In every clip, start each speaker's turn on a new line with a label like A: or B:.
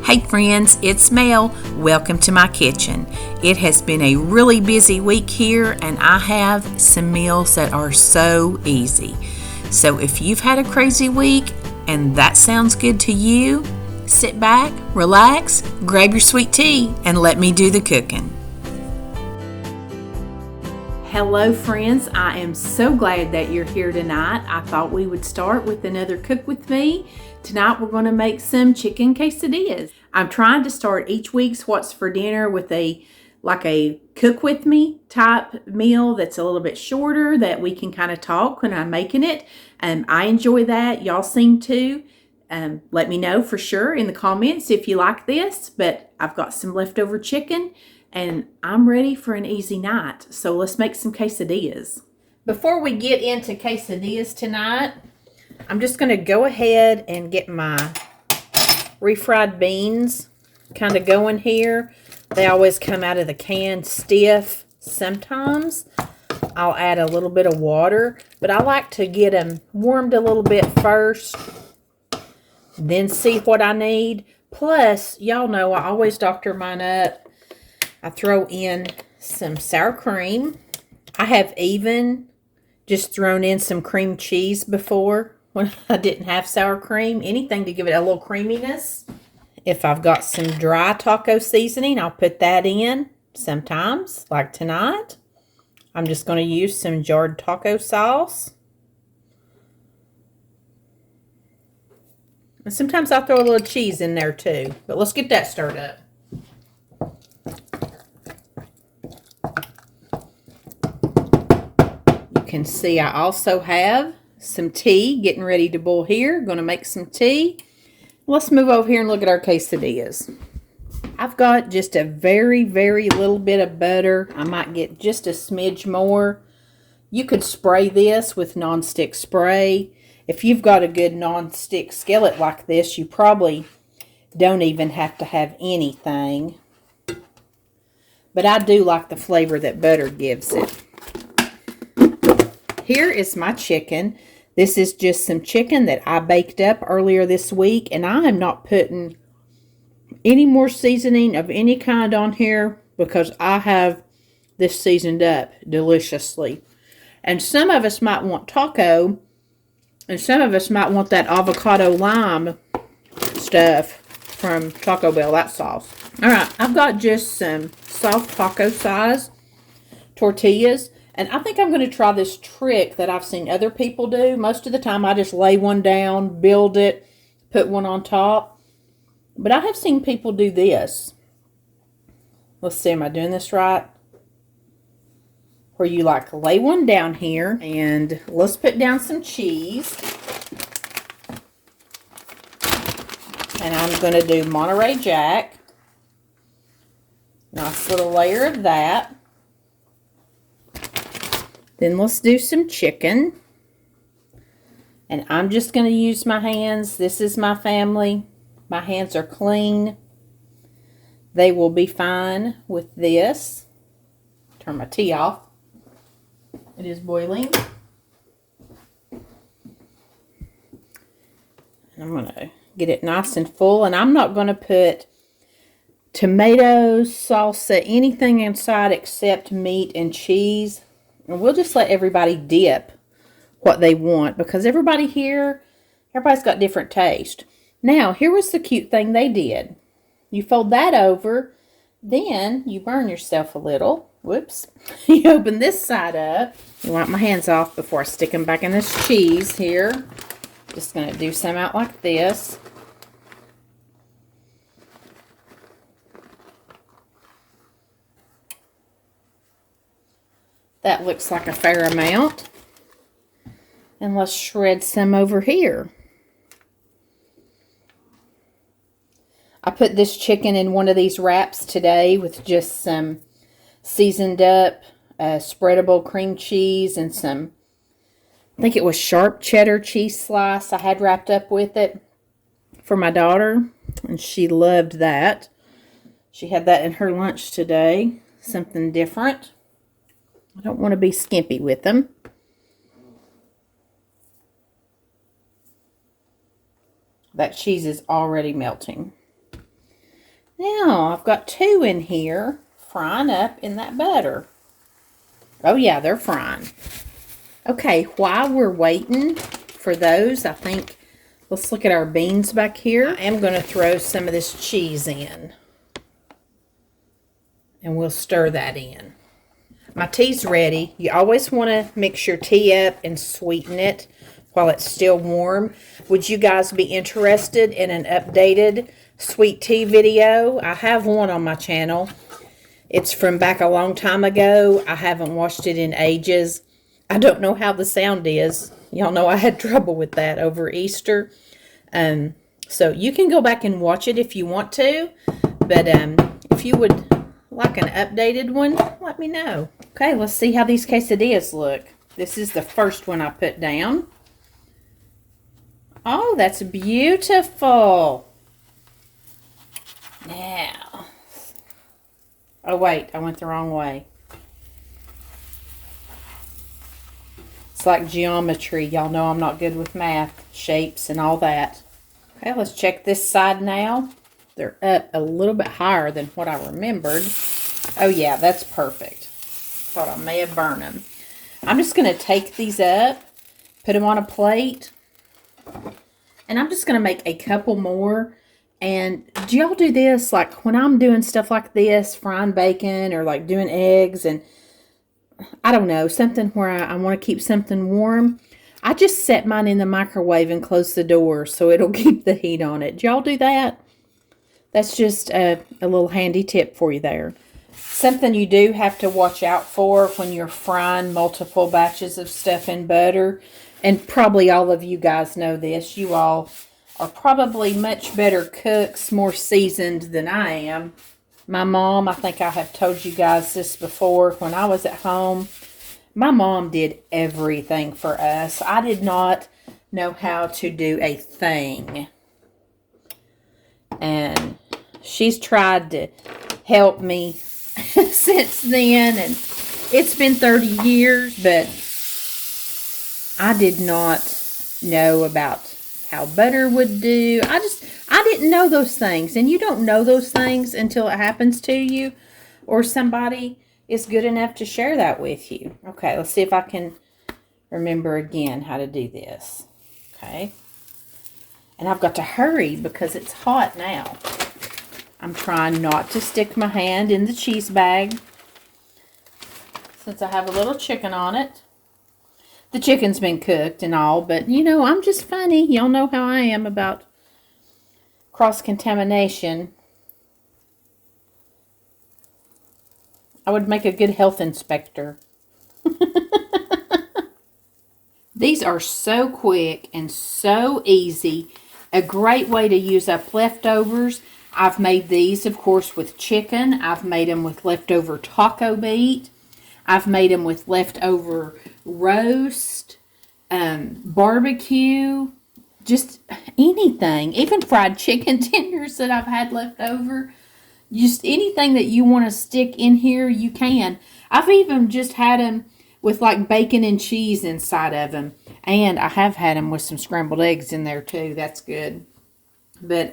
A: Hey friends, it's Mel. Welcome to my kitchen. It has been a really busy week here and I have some meals that are so easy. So if you've had a crazy week and that sounds good to you, sit back, relax, grab your sweet tea, and let me do the cooking. Hello friends, I am so glad that you're here tonight. I thought we would start with another Cook With Me. Tonight we're going to make some chicken quesadillas. I'm trying to start each week's What's for Dinner with a Cook With Me type meal that's a little bit shorter that we can kind of talk when I'm making it. I enjoy that. Y'all seem to. Let me know for sure in the comments if you like this, but I've got some leftover chicken and I'm ready for an easy night. So let's make some quesadillas. Before we get into quesadillas tonight, I'm just going to go ahead and get my refried beans kind of going here. They always come out of the can stiff. Sometimes I'll add a little bit of water, but I like to get them warmed a little bit first, then see what I need. Plus, y'all know I always doctor mine up. I throw in some sour cream. I have even just thrown in some cream cheese before when I didn't have sour cream. Anything to give it a little creaminess. If I've got some dry taco seasoning, I'll put that in sometimes, like tonight. I'm just going to use some jarred taco sauce. And sometimes I'll throw a little cheese in there too. But let's get that stirred up. You can see I also have some tea getting ready to boil here. Going to make some tea. Let's move over here and look at our quesadillas. I've got just a very, very little bit of butter. I might get just a smidge more. You could spray this with nonstick spray. If you've got a good nonstick skillet like this, you probably don't even have to have anything. But I do like the flavor that butter gives it. Here is my chicken. This is just some chicken that I baked up earlier this week, and I am not putting any more seasoning of any kind on here because I have this seasoned up deliciously. And some of us might want taco, and some of us might want that avocado lime stuff from Taco Bell, that sauce. All right, I've got just some soft taco size tortillas. And I think I'm going to try this trick that I've seen other people do. Most of the time I just lay one down, build it, put one on top. But I have seen people do this. Let's see, am I doing this right? Where you lay one down here. And let's put down some cheese. And I'm going to do Monterey Jack. Nice little layer of that. Then let's do some chicken. And I'm just going to use my hands. This is my family. My hands are clean. They will be fine with this. Turn my tea off. It is boiling. And I'm going to get it nice and full. And I'm not going to put tomatoes, salsa, anything inside except meat and cheese. And we'll just let everybody dip what they want because everybody's got different taste. Now, here was the cute thing they did. You fold that over, then you burn yourself a little. Whoops. You open this side up. You wipe my hands off before I stick them back in this cheese here. Just going to do some out like this. That looks like a fair amount. And let's shred some over here. I put this chicken in one of these wraps today with just some seasoned up spreadable cream cheese and some, I think it was sharp cheddar cheese slice I had wrapped up with it for my daughter. And she loved that. She had that in her lunch today. Something different. I don't want to be skimpy with them. That cheese is already melting. now I've got 2 in here frying up in that butter. Oh yeah, they're frying. Okay, while we're waiting for those, I think, let's look at our beans back here. I am going to throw some of this cheese in. And we'll stir that in. My tea's ready. You always want to mix your tea up and sweeten it while it's still warm. Would you guys be interested in an updated sweet tea video? I have one on my channel. It's from back a long time ago. I haven't watched it in ages. I don't know how the sound is. Y'all know I had trouble with that over Easter. So you can go back and watch it if you want to. But if you would like an updated one, let me know. Okay, let's see how these quesadillas look. This is the first one I put down. Oh, that's beautiful. Now. Oh, wait, I went the wrong way. It's like geometry. Y'all know I'm not good with math, shapes, and all that. Okay, let's check this side now. They're up a little bit higher than what I remembered. Oh, yeah, that's perfect. Thought I may have burned them. I'm just going to take these up, put them on a plate, and I'm just going to make a couple more. And do y'all do this? Like when I'm doing stuff like this, frying bacon or like doing eggs and I don't know, something where I want to keep something warm, I just set mine in the microwave and close the door so it'll keep the heat on it. Do y'all do that? That's just a little handy tip for you there. Something you do have to watch out for when you're frying multiple batches of stuff in butter, and probably all of you guys know this, you all are probably much better cooks, more seasoned than I am. My mom, I think I have told you guys this before, when I was at home, my mom did everything for us. I did not know how to do a thing. And she's tried to help me since then, and it's been 30 years, but I did not know about how butter would do. I didn't know those things, and you don't know those things until it happens to you or somebody is good enough to share that with you. Okay, let's see if I can remember again how to do this. Okay. And I've got to hurry because it's hot now. I'm trying not to stick my hand in the cheese bag since I have a little chicken on it. The chicken's been cooked and all, but you know, I'm just funny. Y'all know how I am about cross-contamination. I would make a good health inspector. These are so quick and so easy. A great way to use up leftovers. I've made these, of course, with chicken. I've made them with leftover taco meat. I've made them with leftover roast, barbecue, just anything. Even fried chicken tenders that I've had left over. Just anything that you want to stick in here, you can. I've even just had them with like bacon and cheese inside of them. And I have had them with some scrambled eggs in there too. That's good. But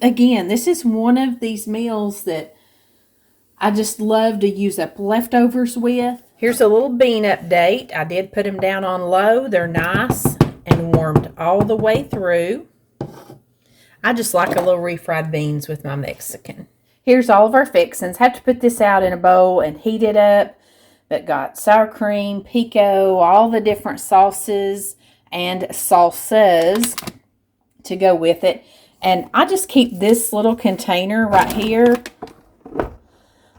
A: again, this is one of these meals that I just love to use up leftovers with. Here's a little bean update. I did put them down on low. They're nice and warmed all the way through. I just like a little refried beans with my Mexican. Here's all of our fixings. Have to put this out in a bowl and heat it up. But got sour cream, pico, all the different sauces and salsas to go with it. And I just keep this little container right here.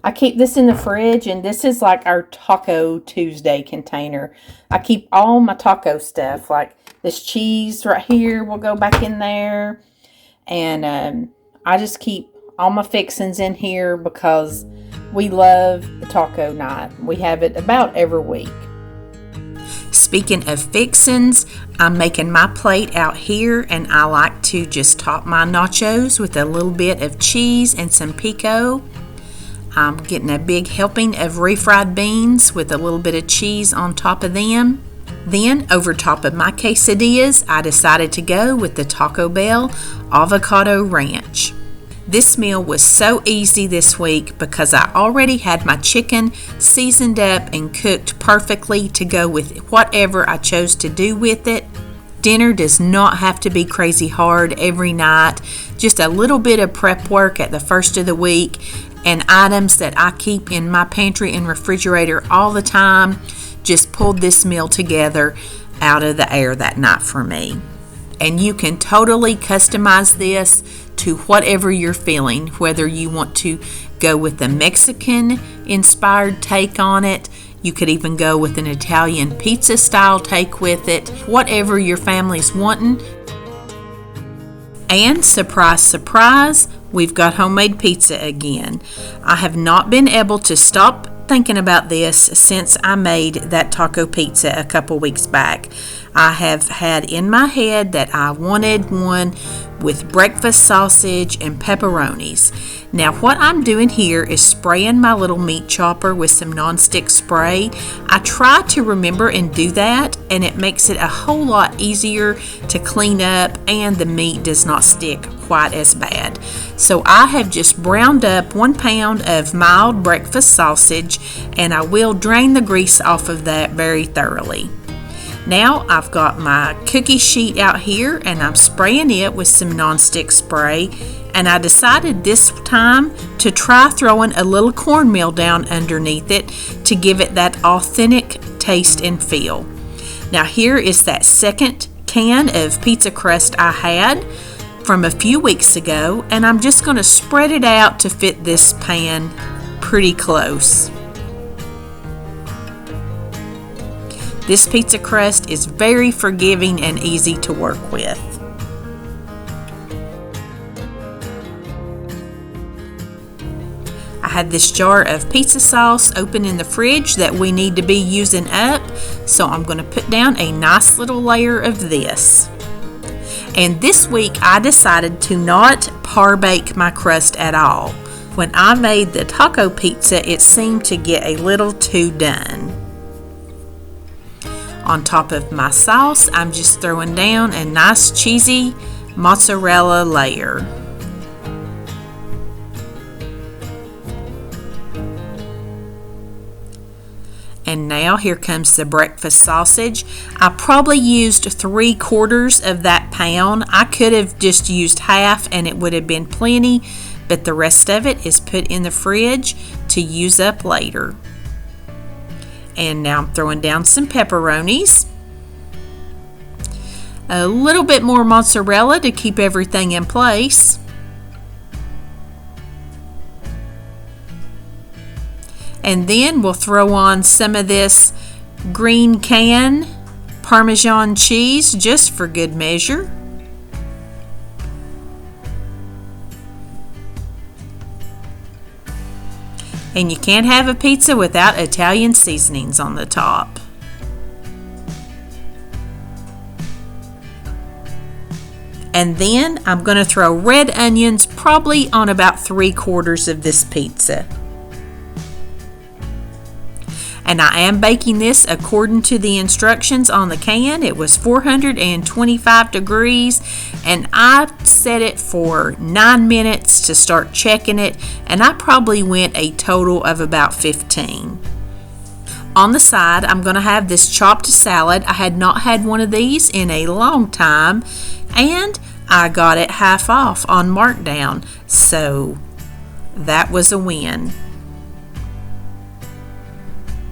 A: I keep this in the fridge, and this is like our Taco Tuesday container. I keep all my taco stuff, like this cheese right here will go back in there. And I just keep all my fixings in here because we love the taco night. We have it about every week. Speaking of fixins, I'm making my plate out here, and I like to just top my nachos with a little bit of cheese and some pico. I'm getting a big helping of refried beans with a little bit of cheese on top of them. Then, over top of my quesadillas, I decided to go with the Taco Bell Avocado Ranch. This meal was so easy this week because I already had my chicken seasoned up and cooked perfectly to go with whatever I chose to do with it. Dinner does not have to be crazy hard every night. Just a little bit of prep work at the first of the week and items that I keep in my pantry and refrigerator all the time just pulled this meal together out of the air that night for me. And you can totally customize this to whatever you're feeling, whether you want to go with a Mexican inspired take on it. You could even go with an Italian pizza style take with it, whatever your family's wanting. And surprise, surprise, we've got homemade pizza again. I have not been able to stop thinking about this since I made that taco pizza a couple weeks back. I have had in my head that I wanted one with breakfast sausage and pepperonis. Now what I'm doing here is spraying my little meat chopper with some nonstick spray. I try to remember and do that, and it makes it a whole lot easier to clean up and the meat does not stick quite as bad. So I have just browned up 1 pound of mild breakfast sausage, and I will drain the grease off of that very thoroughly. Now I've got my cookie sheet out here and I'm spraying it with some nonstick spray, and I decided this time to try throwing a little cornmeal down underneath it to give it that authentic taste and feel. Now here is that second can of pizza crust I had from a few weeks ago, and I'm just going to spread it out to fit this pan pretty close. This pizza crust is very forgiving and easy to work with. I had this jar of pizza sauce open in the fridge that we need to be using up, so I'm going to put down a nice little layer of this. And this week I decided to not par bake my crust at all. When I made the taco pizza, it seemed to get a little too done. On top of my sauce, I'm just throwing down a nice cheesy mozzarella layer. And now here comes the breakfast sausage. I probably used 3/4 of that pound. I could have just used half and it would have been plenty, but the rest of it is put in the fridge to use up later. And now I'm throwing down some pepperonis. A little bit more mozzarella to keep everything in place. And then we'll throw on some of this green can Parmesan cheese just for good measure. And you can't have a pizza without Italian seasonings on the top. And then I'm going to throw red onions probably on about 3/4 of this pizza. And I am baking this according to the instructions on the can. It was 425 degrees, and I set it for 9 minutes to start checking it, and I probably went a total of about 15. On the side, I'm going to have this chopped salad. I had not had one of these in a long time, and I got it half off on markdown, so that was a win.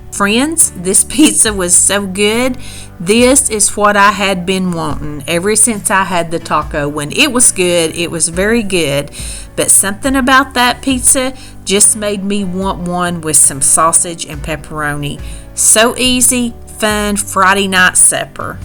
A: Friends, this pizza was so good. This is what I had been wanting ever since I had the taco. When it was good, it was very good, but something about that pizza just made me want one with some sausage and pepperoni. So easy, fun Friday night supper.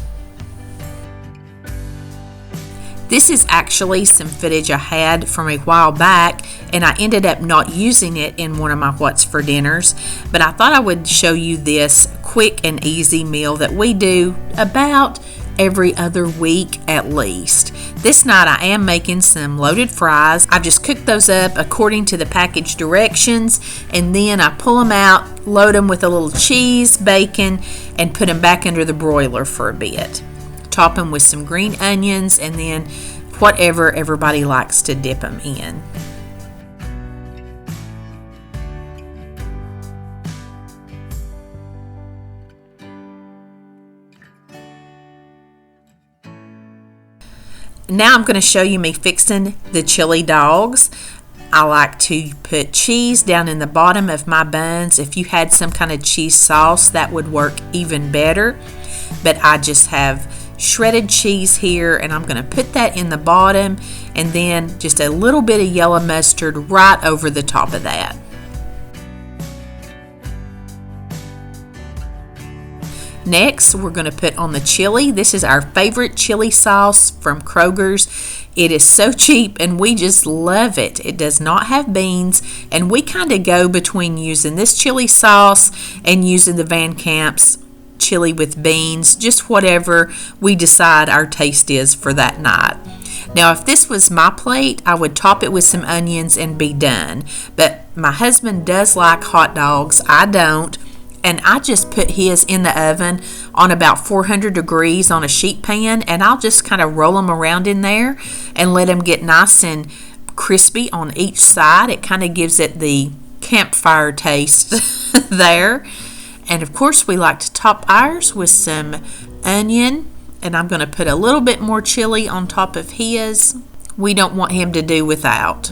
A: This is actually some footage I had from a while back, and I ended up not using it in one of my What's for Dinners, but I thought I would show you this quick and easy meal that we do about every other week at least. This night I am making some loaded fries. I've just cooked those up according to the package directions, and then I pull them out, load them with a little cheese, bacon, and put them back under the broiler for a bit. Top them with some green onions and then whatever everybody likes to dip them in. Now I'm going to show you me fixing the chili dogs. I like to put cheese down in the bottom of my buns. If you had some kind of cheese sauce, that would work even better. But I just have shredded cheese here, and I'm going to put that in the bottom, and then just a little bit of yellow mustard right over the top of that. Next, we're going to put on the chili. This is our favorite chili sauce from Kroger's. It is so cheap and we just love it. It does not have beans, and we kind of go between using this chili sauce and using the Van Camp's chili with beans, just whatever we decide our taste is for that night. Now, if this was my plate, I would top it with some onions and be done. But my husband does like hot dogs. I don't. And I just put his in the oven on about 400 degrees on a sheet pan, and I'll just kind of roll them around in there and let them get nice and crispy on each side. It kind of gives it the campfire taste there. And of course, we like to top ours with some onion, and I'm going to put a little bit more chili on top of his. We don't want him to do without.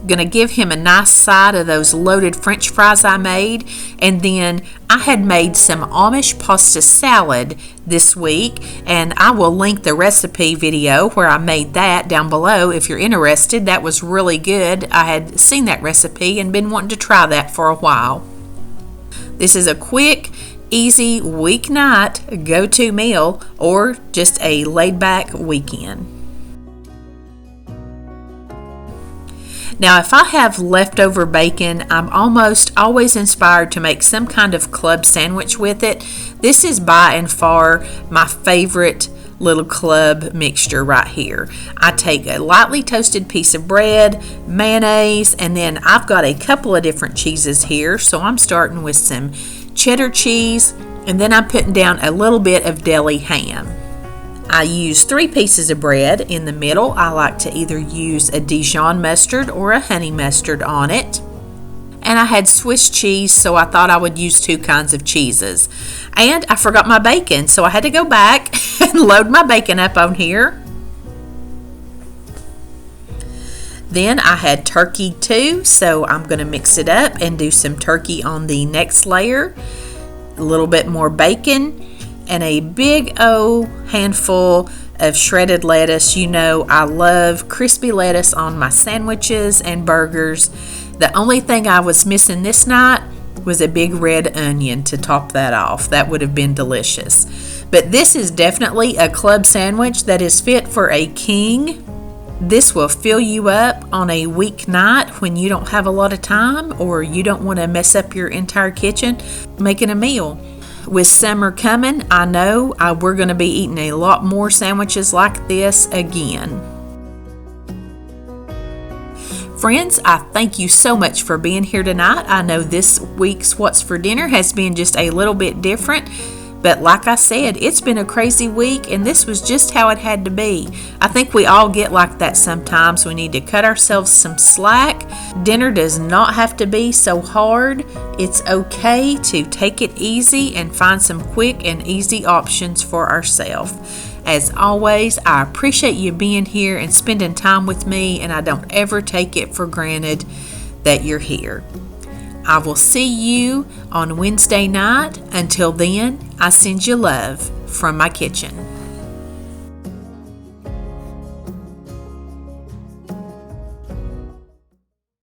A: Going to give him a nice side of those loaded French fries I made, and then I had made some Amish pasta salad this week, and I will link the recipe video where I made that down below if you're interested. That was really good. I had seen that recipe and been wanting to try that for a while. This is a quick, easy weeknight go-to meal or just a laid-back weekend. Now, if I have leftover bacon, I'm almost always inspired to make some kind of club sandwich with it. This is by and far my favorite little club mixture right here. I take a lightly toasted piece of bread, mayonnaise, and then I've got a couple of different cheeses here. So I'm starting with some cheddar cheese, and then I'm putting down a little bit of deli ham. I use 3 pieces of bread. In the middle, I like to either use a Dijon mustard or a honey mustard on it. And I had Swiss cheese, so I thought I would use 2 kinds of cheeses. And I forgot my bacon, so I had to go back and load my bacon up on here. Then I had turkey too, so I'm going to mix it up and do some turkey on the next layer. A little bit more bacon. And a big old handful of shredded lettuce. You know I love crispy lettuce on my sandwiches and burgers. The only thing I was missing this night was a big red onion to top that off. That would have been delicious. But this is definitely a club sandwich that is fit for a king. This will fill you up on a weeknight when you don't have a lot of time or you don't want to mess up your entire kitchen making a meal. With summer coming, I know we're going to be eating a lot more sandwiches like this again. Friends, I thank you so much for being here tonight. I know this week's What's for Dinner has been just a little bit different, but like I said, it's been a crazy week, and this was just how it had to be. I think we all get like that sometimes. We need to cut ourselves some slack. Dinner does not have to be so hard. It's okay to take it easy and find some quick and easy options for ourselves. As always, I appreciate you being here and spending time with me, and I don't ever take it for granted that you're here. I will see you on Wednesday night. Until then, I send you love from my kitchen.